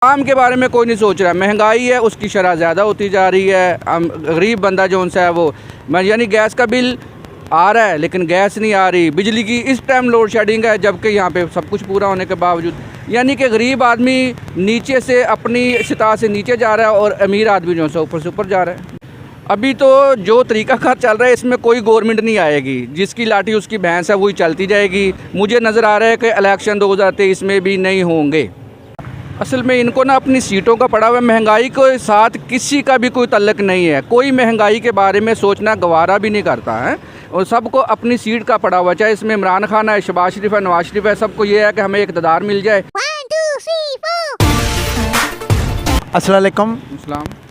आम के बारे में कोई नहीं सोच रहा। महंगाई है, उसकी शरह ज़्यादा होती जा रही है। गरीब बंदा जो उनसे है वो यानी गैस का बिल आ रहा है लेकिन गैस नहीं आ रही। बिजली की इस टाइम लोड शेडिंग है जबकि यहाँ पे सब कुछ पूरा होने के बावजूद यानी कि गरीब आदमी नीचे से अपनी सतह से नीचे जा रहा है और अमीर आदमी जो है ऊपर से ऊपर जा रहा है। अभी तो जो तरीक़ाकार चल रहा है इसमें कोई गवर्नमेंट नहीं आएगी, जिसकी लाठी उसकी भैंस है वही चलती जाएगी। मुझे नज़र आ रहा है कि इलेक्शन 2023 में भी नहीं होंगे। असल में इनको ना अपनी सीटों का पड़ा हुआ है। महंगाई के साथ किसी का भी कोई तल्लक नहीं है। कोई महंगाई के बारे में सोचना गवारा भी नहीं करता है और सबको अपनी सीट का पड़ा हुआ, चाहे इसमें इमरान खान है, शहबाज शरीफ है, नवाज शरीफ है, सबको ये है कि हमें इक़्तिदार मिल जाए। 1 2 3 4। अस्सलाम वालेकुम।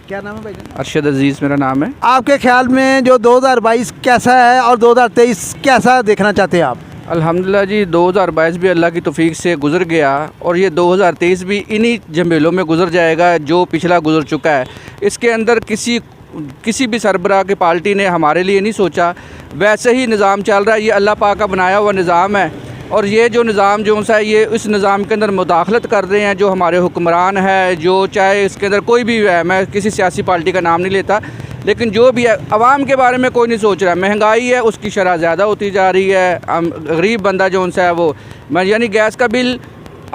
क्या नाम है भाई? अरशद अजीज़ मेरा नाम है। आपके ख्याल में जो 2022 कैसा है और 2023 कैसा देखना चाहते हैं आप? अल्हम्दुलिल्लाह जी, 2022 भी अल्लाह की तौफीक से गुज़र गया और ये 2023 भी इन्हीं झमेलों में गुज़र जाएगा जो पिछला गुज़र चुका है। इसके अंदर किसी भी सरबराह की पार्टी ने हमारे लिए नहीं सोचा, वैसे ही निज़ाम चल रहा है। ये अल्लाह पाक का बनाया हुआ निज़ाम है और ये जो निज़ाम जो सा है ये इस निज़ाम के अंदर मुदाखलत कर रहे हैं जो हमारे हुक्मरान है, जो चाहे इसके अंदर कोई भी है। मैं किसी सियासी पार्टी का नाम नहीं लेता, लेकिन जो भी है आवाम के बारे में कोई नहीं सोच रहा। महंगाई है, उसकी शरह ज़्यादा होती जा रही है। गरीब बंदा जो उनसे है वो यानी गैस का बिल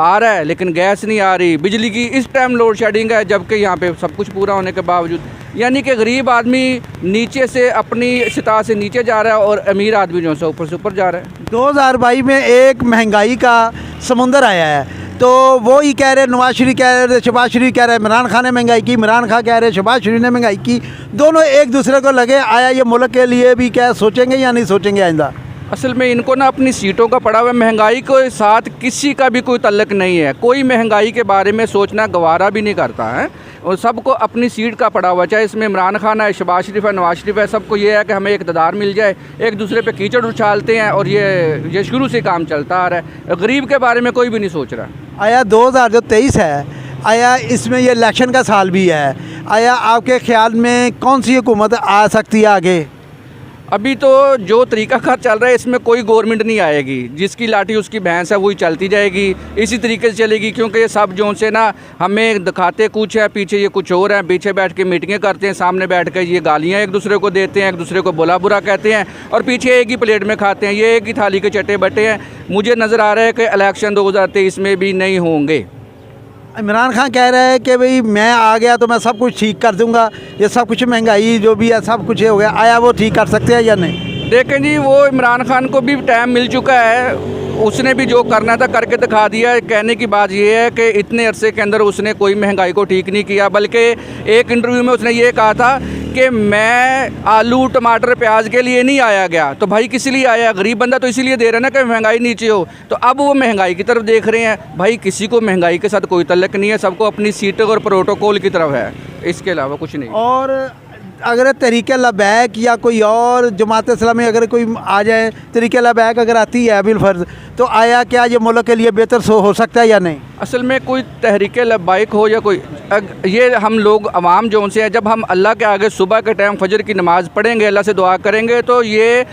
आ रहा है लेकिन गैस नहीं आ रही। बिजली की इस टाइम लोड शेडिंग है जबकि यहाँ पे सब कुछ पूरा होने के बावजूद यानी कि गरीब आदमी नीचे से अपनी सतह से नीचे जा रहा है और अमीर आदमी जो है ऊपर से ऊपर जा रहा है। 2022 में एक महंगाई का समुंदर आया है, तो वो ही कह रहे, नवाज शरीफ कह रहे, शहबाज शरीफ कह रहे, इमरान खान ने महंगाई की, इमरान खान कह रहे, शहबाज शरीफ ने महंगाई की। दोनों एक दूसरे को लगे। आया ये मुल्क के लिए भी क्या सोचेंगे या नहीं सोचेंगे आइंदा? असल में इनको ना अपनी सीटों का पड़ा हुआ है। महंगाई के साथ किसी का भी कोई तल्लक नहीं है। कोई महंगाई के बारे में सोचना गवारा भी नहीं करता है और सबको अपनी सीट का पड़ा हुआ, चाहे इसमें इमरान खान है, शहबाज शरीफ है, नवाज शरीफ है, सबको ये है कि हमें इक़्तिदार मिल जाए। एक दूसरे पे कीचड़ उछालते हैं और ये शुरू से काम चलता आ रहा है। गरीब के बारे में कोई भी नहीं सोच रहा। आया 2023 है, आया इसमें ये इलेक्शन का साल भी है, आया आपके ख्याल में कौन सी हुकूमत आ सकती है आगे? अभी तो जो तरीक़ाकार चल रहा है इसमें कोई गवर्नमेंट नहीं आएगी, जिसकी लाठी उसकी भैंस है वही चलती जाएगी। इसी तरीके से चलेगी क्योंकि ये सब जो से ना हमें दिखाते कुछ है, पीछे ये कुछ और हैं। पीछे बैठ के मीटिंगें करते हैं, सामने बैठ कर ये गालियाँ एक दूसरे को देते हैं, एक दूसरे को बुरा बुरा कहते हैं और पीछे एक ही प्लेट में खाते हैं। ये एक ही थाली के चट्टे बट्टे हैं। मुझे नज़र आ रहा है कि इलेक्शन 2023 में भी नहीं होंगे। इमरान खान कह रहा है कि भाई मैं आ गया तो मैं सब कुछ ठीक कर दूंगा, ये सब कुछ महंगाई जो भी है सब कुछ हो गया। आया वो ठीक कर सकते हैं या नहीं? देखें जी, वो इमरान खान को भी टाइम मिल चुका है, उसने भी जो करना था करके दिखा दिया। कहने की बात ये है कि इतने अरसे के अंदर उसने कोई महंगाई को ठीक नहीं किया, बल्कि एक इंटरव्यू में उसने ये कहा था कि मैं आलू टमाटर प्याज के लिए नहीं आया गया। तो भाई किस लिए आया? गरीब बंदा तो इसीलिए दे रहा है ना कि महंगाई नीचे हो। तो अब वो महंगाई की तरफ देख रहे हैं। भाई किसी को महंगाई के साथ कोई तल्लक नहीं है, सबको अपनी सीटों और प्रोटोकॉल की तरफ है, इसके अलावा कुछ नहीं। और अगर तरीक़े लबैक या कोई और जमात इस्लामी अगर कोई आ जाए, तरीक़े लबैक अगर आती है बिलफर्ज, तो आया क्या ये मुल्क के लिए बेहतर हो सकता है या नहीं? असल में कोई तहरीक लब्बाइक हो या कोई ये हम लोग अवाम जो उनसे हैं, जब हम अल्लाह के आगे सुबह के टाइम फजर की नमाज़ पढ़ेंगे, अल्लाह से दुआ करेंगे तो ये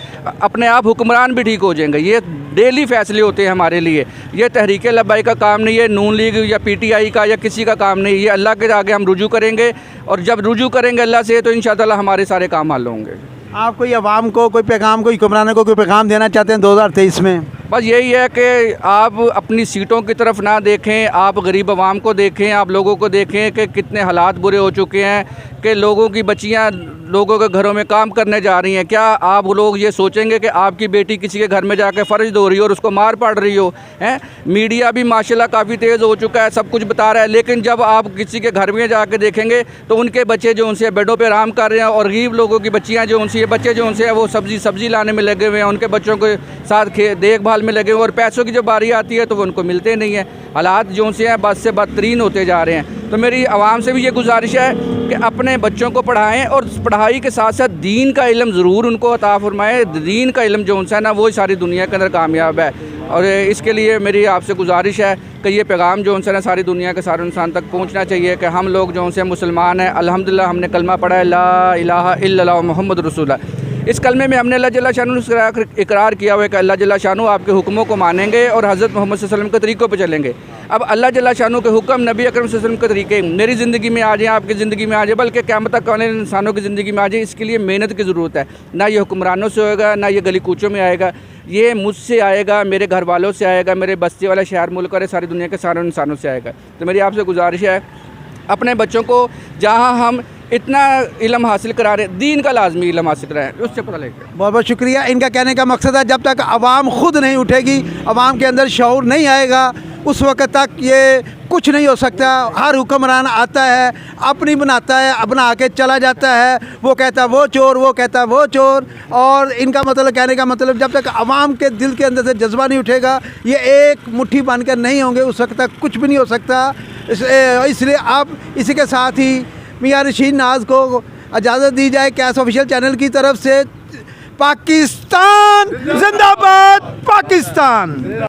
अपने आप हुक्मरान भी ठीक हो जाएंगे। ये डेली फ़ैसले होते हैं हमारे लिए। ये तहरीक लब्बाइक का काम नहीं है, नून लीग या PTI का या किसी का काम नहीं। ये अल्लाह के आगे हम रुजू करेंगे और जब रुजू करेंगे अल्लाह से तो इंशाअल्लाह हमारे सारे काम हल होंगे। आप कोई अवाम को कोई पैगाम, कोई हुक्मरानों को कोई पैगाम देना चाहते हैं 2023 में? बस यही है कि आप अपनी सीटों की तरफ ना देखें, आप गरीब आवाम को देखें, आप लोगों को देखें कि कितने हालात बुरे हो चुके हैं कि लोगों की बच्चियां लोगों के घरों में काम करने जा रही हैं। क्या आप लोग ये सोचेंगे कि आपकी बेटी किसी के घर में जाकर फ़र्ज धो रही हो और उसको मार पड़ रही हो? हैं, मीडिया भी माशाल्लाह काफ़ी तेज़ हो चुका है, सब कुछ बता रहा है, लेकिन जब आप किसी के घर में जाकर देखेंगे तो उनके बच्चे जो उनसे बेडों पर आराम कर रहे हैं और गरीब लोगों की बच्चियाँ जो उनसे बच्चे जो उनसे वो सब्ज़ी लाने में लगे हुए हैं, उनके बच्चों के साथ देखभाल में लगे हुए, और पैसों की जब बारी आती है तो वो उनको मिलते नहीं है। हालात जो उनसे हैं बद से बदतरीन होते जा रहे हैं। तो मेरी आवाम से भी ये गुजारिश है कि अपने बच्चों को पढ़ाएं और पढ़ाई के साथ साथ दीन का इल्म ज़रूर उनको अता फरमाएं। दीन का इल्म जो उनसे है ना वो सारी दुनिया के अंदर कामयाब है और इसके लिए मेरी आपसे गुजारिश है कि ये पैगाम जो उनसे ना सारी दुनिया के सारे इंसान तक पहुंचना चाहिए कि हम लोग जो उनसे मुसलमान हैं, अल्हम्दुलिल्लाह हमने कलमा पढ़ा है, ला इलाहा इल्लल्लाह मुहम्मद रसूलुल्लाह। इस कलमे में हमने अल्लाह जल्ला शानू ने इकरार किया हुआ है कि अल्लाह जल्ला शानू आपके हुक्मों को मानेंगे और हज़रत मोहम्मद सल्लल्लाहु अलैहि वसल्लम के तरीक़ों पर चलेंगे। अब अल्लाह जल्ला शानू के हुक्म, नबी अकरम सल्लल्लाहु अलैहि वसल्लम के तरीके मेरी ज़िंदगी में आ जाए, आपकी ज़िंदगी में आ जाए, बल्कि क़यामत तक आने वाले इंसानों की ज़िंदगी में आ जाए, इसके लिए मेहनत की ज़रूरत है। ना ये हुक्मरानों से होगा, ना ये गली कूचों में आएगा, ये मुझसे आएगा, मेरे घर वालों से आएगा, मेरे बस्ती वाले शहर मुल्क और सारी दुनिया के सारे इंसानों से आएगा। तो मेरी आपसे गुजारिश है, अपने बच्चों को जहाँ हम इतना इल्म हासिल करा रहे, दीन का लाजमी इल्म हासिल कराएं, उससे पता लगेगा। बहुत बहुत शुक्रिया। इनका कहने का मकसद है जब तक आवाम खुद नहीं उठेगी, आवाम के अंदर शऊर नहीं आएगा, उस वक्त तक ये कुछ नहीं हो सकता। हर हुक्मरान आता है, अपनी बनाता है, अपना के चला जाता है, वो कहता वो चोर, वो कहता वो चोर। और इनका मतलब, कहने का मतलब, जब तक आवाम के दिल के अंदर से जज्बा नहीं उठेगा, ये एक मुट्ठी बनकर नहीं होंगे, उस वक्त तक कुछ भी नहीं हो सकता। इसलिए आप इसी के साथ ही मियां रशीद नाज को इजाज़त दी जाए कैश ऑफिशियल चैनल की तरफ से। पाकिस्तान जिंदाबाद, पाकिस्तान।